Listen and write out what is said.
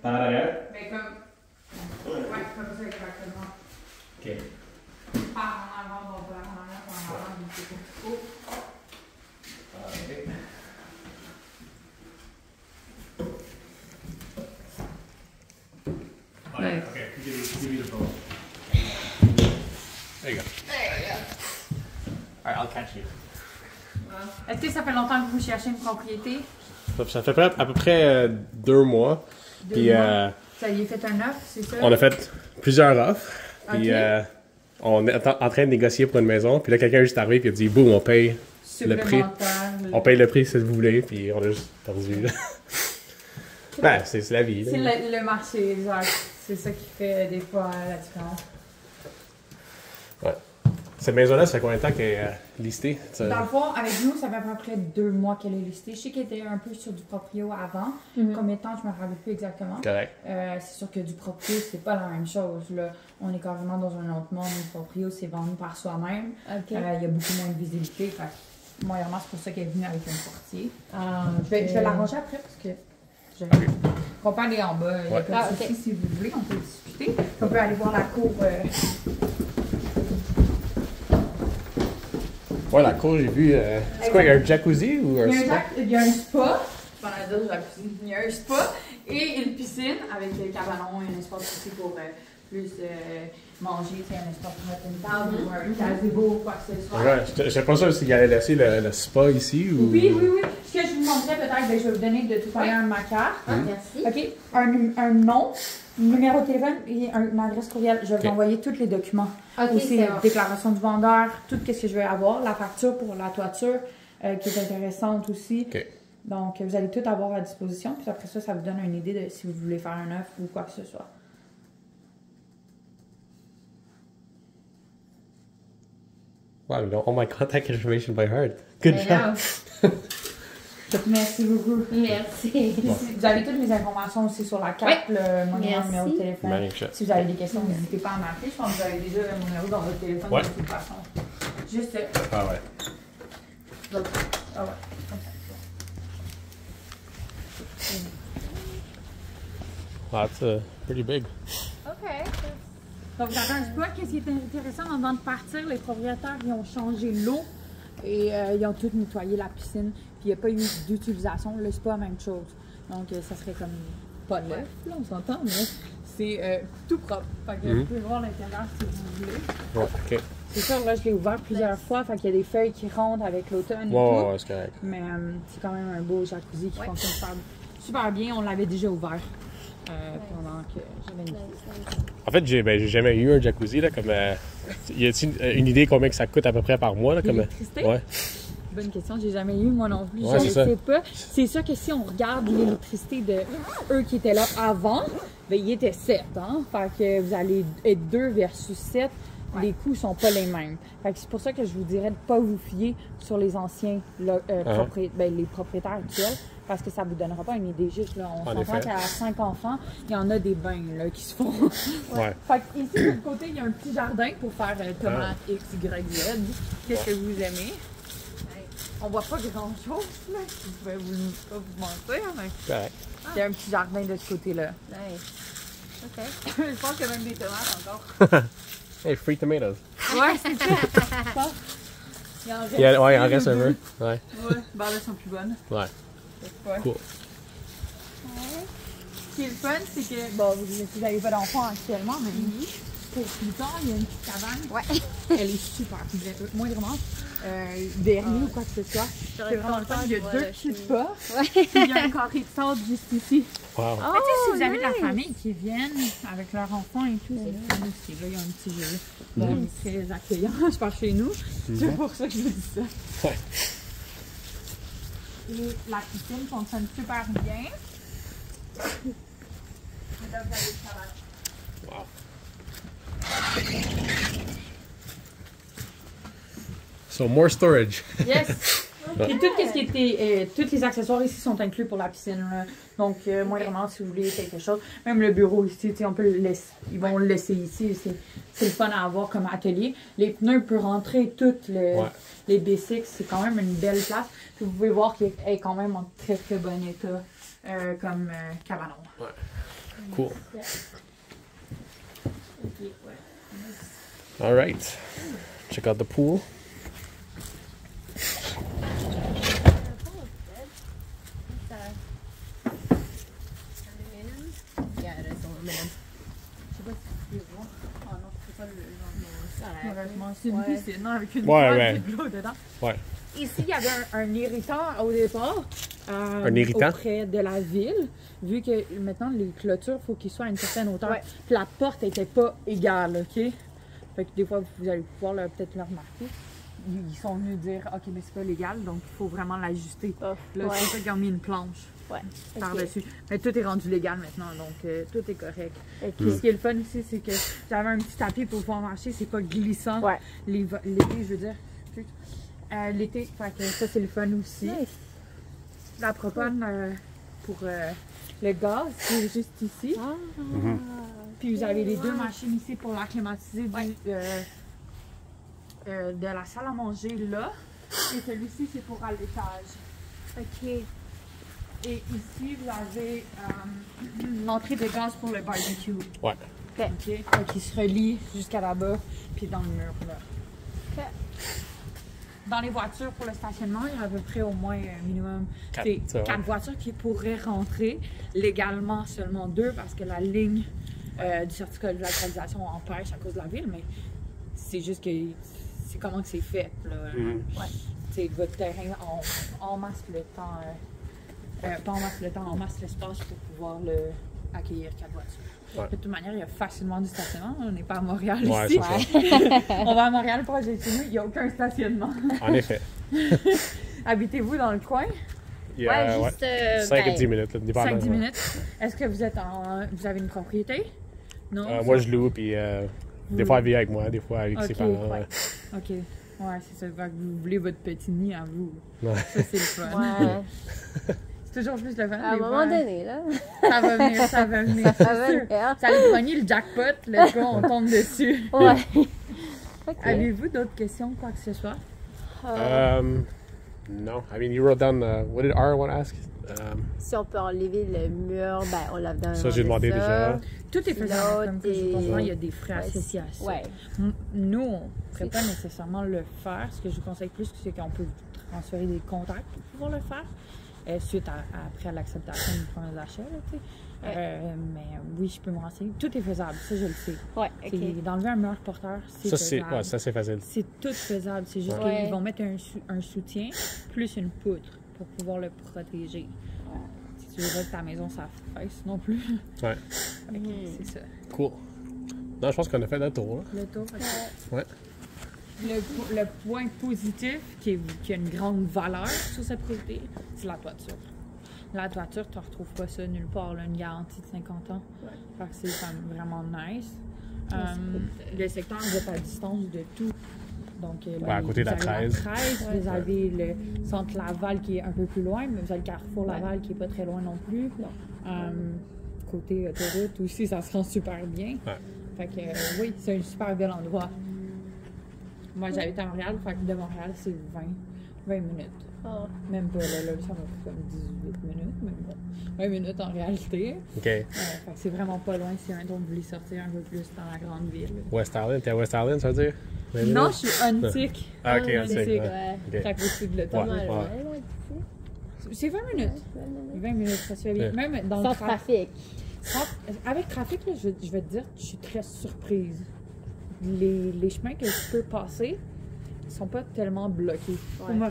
Par en arrière? Mais comme. Ouais, comme ça exactement. Ok. Par en avant, bon, par en arrière, par en avant, donc c'est comme il faut. Ok. Ouais. Okay, give me the ball. There you go. Alright, I'll catch you. Est-ce que ça fait longtemps que vous cherchez une propriété? Ça fait à peu près 2 mois. Puis, Ça y est fait un offre, c'est ça? on a fait plusieurs offres. Puis Ok. on est en train de négocier pour une maison. Puis là, quelqu'un est juste arrivé et a dit boum, on paye le prix. On paye le prix si vous voulez. Puis on a juste perdu. Ben, c'est la vie. C'est le marché, exact. C'est ça qui fait des fois la différence. Ouais. Cette maison-là, ça fait combien de temps qu'elle est listée? Dans le fond, avec nous, ça fait à peu près 2 mois qu'elle est listée. Je sais qu'elle était un peu sur du proprio avant. Combien de temps, je ne me rappelle plus exactement. Correct. C'est sûr que du proprio, c'est pas la même chose. Là. On est carrément dans un autre monde. Le proprio, c'est vendu par soi-même. Il y a beaucoup moins de visibilité. Fait que, moi, vraiment, c'est pour ça qu'elle est venue avec un portier. Je vais l'arranger après parce que on peut aller en bas. Il y a pas de souci, si vous voulez, on peut discuter. On peut aller voir la cour. Ouais, la cour, j'ai vu. C'est quoi, il y a un jacuzzi ou un spa? Il y a un spa. Pendant la dire jacuzzi. Il y a un spa et une piscine avec le cabanon et un espace aussi pour plus manger, un espace pour mettre une table ou un gazebo ou quoi que ce soit. Ouais, je sais pas sûr s'il allait laisser le spa ici ou. Oui. Ce que je vous montrais peut-être, je vais vous donner de toute manière ma carte. Merci. OK. Un nom, numéro de téléphone et une adresse courriel. Je vais vous envoyer tous les documents. Aussi, la déclaration du vendeur, tout ce que je vais avoir, la facture pour la toiture qui est intéressante aussi. Okay. Donc, vous allez tout avoir à disposition. Puis après ça, ça vous donne une idée de si vous voulez faire un offre ou quoi que ce soit. Wow, you know all my contact information by heart. Good job. Merci beaucoup. Merci. Vous avez toutes mes informations aussi sur la carte, mon numéro de téléphone. Si vous avez des questions, n'hésitez pas à m'appeler. Je pense que vous avez déjà mon numéro dans votre téléphone de toute façon. Juste. Ah ouais. Ah ouais, comme ça. Wow, that's pretty big. OK. Donc, vous avez un spa. Qu'est-ce qui est intéressant, avant de partir, les propriétaires ils ont changé l'eau et ils ont tout nettoyé la piscine. Puis il n'y a pas eu d'utilisation. Le spa, même chose. Donc, ça serait comme pas neuf, là, on s'entend, mais c'est tout propre. Fait que vous pouvez voir l'intérieur si vous voulez. Ouais, OK. C'est sûr, là, je l'ai ouvert plusieurs fois. Fait qu'il y a des feuilles qui rentrent avec l'automne et tout. Ouais, c'est correct. Mais c'est quand même un beau jacuzzi qui fonctionne super bien. On l'avait déjà ouvert pendant que j'avais une visite. En fait, j'ai jamais eu un jacuzzi, là, comme... y a-t-il une idée combien que ça coûte à peu près par mois, là, comme... L'électricité? Ouais. Bonne question, j'ai jamais eu moi non plus, Ouais, je ne sais pas. C'est sûr que si on regarde l'électricité de eux qui étaient là avant, ben ils étaient 7, hein? Fait que vous allez être 2 versus 7, les coûts sont pas les mêmes. Fait que c'est pour ça que je vous dirais de pas vous fier sur les anciens les propriétaires actuels, parce que ça vous donnera pas une idée juste, là. On s'entend qu'à 5 enfants, il y en a des bains là, qui se font. Ouais. Fait que ici, de l'autre côté, il y a un petit jardin pour faire tomates X, Y, Z. Qu'est-ce que vous aimez? On voit pas grand-chose, là, je vais pas vous mentir, mais il y a un petit jardin de ce côté-là. Nice. OK. Je pense qu'il y a même des tomates encore. Hey, free tomatoes. Ouais, c'est ça. Il en reste, Il en reste un peu. Ouais. Ben là, elles sont plus bonnes. Ouais. Cool. Ce qui est le fun, c'est que, bon, vous n'avez pas d'enfants actuellement, mais pour plus tard, il y a une petite cabane. Ouais. Elle est super belle. Moi, vraiment, vernis ou quoi que ce soit. C'est vraiment le fun. Il y a 2 petits pas. Puis il y a un carré de sable juste ici. Wow. Mais tu sais, si vous avez de la famille qui viennent avec leurs enfants et tout, c'est fun aussi. Là, il y a un petit jeu. On est très accueillant, je pars chez nous. C'est pour ça que je vous dis ça. Et la piscine fonctionne super bien. Et là, vous avez le travail. Wow. So, more storage. Yes! Et tout ce qui était, tous les accessoires ici sont inclus pour la piscine. Là. Donc, moi, vraiment, si vous voulez quelque chose, même le bureau ici, on peut le laisser. Ils vont le laisser ici. C'est le fun à avoir comme atelier. Les pneus peuvent rentrer toutes les B6. C'est quand même une belle place. Puis vous pouvez voir qu'elle est quand même en très très bon état. comme cabanon. Ouais. Cool. Ok, ouais. All right. Check out the pool. Yeah, it is aluminum. Je sais pas si tu peux voir. Ah non, c'est pas le genre. Honnêtement, C'est une piscine avec une Ouais, boîte ouais. de l'eau dedans. Ouais. Ici, il y avait un irritant au départ. Un irritant? Auprès de la ville, vu que maintenant les clôtures, il faut qu'ils soient à une certaine hauteur. Ouais. Puis la porte n'était pas égale, OK? Fait que des fois, vous allez pouvoir peut-être le remarquer. Ils sont venus dire, OK, mais c'est pas légal, donc il faut vraiment l'ajuster. Oh, Là, ouais. c'est pour ça qu'ils ont mis une planche Ouais. par-dessus. Mais tout est rendu légal maintenant, donc tout est correct. Ok. Puis ce qui est le fun ici, c'est que j'avais un petit tapis pour pouvoir marcher, c'est pas glissant. Ouais. L'été, je veux dire. L'été, fait que ça, c'est le fun aussi. Nice. La propane pour le gaz, c'est juste ici. Ah. Puis vous avez les deux machines ici pour la climatiser de la salle à manger là. Et celui-ci, c'est pour à l'étage. Ok. Et ici, vous avez l'entrée de gaz pour le barbecue. Ouais. OK? Fait qu'il se relie jusqu'à là-bas, puis dans le mur là. Ok. Dans les voitures pour le stationnement, il y a à peu près au moins minimum Quatre, ça va. 4 voitures qui pourraient rentrer. Légalement, seulement 2 parce que la ligne du certificat de localisation empêche à cause de la ville, mais c'est juste que c'est comment que c'est fait. Là. Mm-hmm. Ouais. C'est votre terrain en masse le temps, pas en masse le temps, en masse l'espace pour pouvoir accueillir 4 voitures. Ouais. De toute manière, il y a facilement du stationnement. On n'est pas à Montréal Ouais, ici. c'est ça. On va à Montréal pour chez nous, il n'y a aucun stationnement. En effet. Habitez-vous dans le coin? Il y a, Ouais, juste. 5 à 10 minutes, là, dépendamment, 5-10 ouais. minutes. Est-ce que vous avez une propriété? Non? Moi, je loue, puis des fois, elle vit avec moi, des fois, avec ses Ok, parents. ouais. OK. Ouais, c'est ça. Fait que vous voulez votre petit nid à vous. Ouais. Ça, c'est le fun. Ouais. C'est toujours plus le fun. À un des moment fois. donné, là. Ça va venir, ça va venir. Ça c'est va sûr. venir. Ça allait pogner le jackpot. Let's go, on tombe dessus. Ouais. Ok. Avez-vous d'autres questions, quoi que ce soit? No. I mean, you wrote down, what did R want to ask? Si on peut enlever le mur, ben on lave dans Ça, j'ai demandé déjà. Tout est faisable. Comme que je L'autre comprends, est- il y a des frais associés à ça. Ouais. Nous, on ne pourrait pas nécessairement le faire. Ce que je vous conseille plus, c'est qu'on peut vous transférer des contacts pour pouvoir le faire. Suite après l'acceptation du premier achat, là, tu sais. Mais oui, je peux me renseigner. Tout est faisable, ça je le sais. Ouais, ok. C'est d'enlever un mur porteur, c'est Ça, c'est faisable. ouais, ça, c'est facile. C'est tout faisable. C'est juste Ouais. qu'ils vont mettre un soutien plus une poutre pour pouvoir le protéger. Si tu veux pas que ta maison ça fasse non plus. Ouais. Fait que c'est ça. Cool. Non, je pense qu'on a fait le tour. Là. Le tour. Ouais. Le point positif qui a une grande valeur sur cette propriété, c'est la toiture. La toiture, tu ne retrouves pas ça nulle part, là, une garantie de 50 ans. Fait que c'est comme vraiment nice. Le secteur, vous êtes à distance de tout. Donc, à côté de la vous avez 13. Vous avez le centre Laval qui est un peu plus loin, mais vous avez le Carrefour Laval qui est pas très loin non plus. Côté autoroute aussi, ça se rend super bien. Ouais. Fait que oui, c'est un super bel endroit. Moi, j'habite à Montréal, fait que de Montréal, c'est 20 minutes. Oh. Même pas, là, ça m'a pris comme 18 minutes, mais bon, 20 minutes en réalité. OK. Fait que c'est vraiment pas loin si un jour vous voulez sortir un peu plus dans la grande ville. West Island, t'es à West Island, ça veut dire? Non, je suis Huntsic. Ah, ok, Huntsic. Huntsic, C'est ouais. OK. à côté de l'automne. Pas mal, Ouais. ouais, d'ici. C'est 20 minutes. 20 minutes, ça se fait bien. Ouais. Même dans Sans le trafic. Avec trafic, là, je vais te dire, je suis très surprise. Les chemins que je peux passer sont pas tellement bloqués. Pour me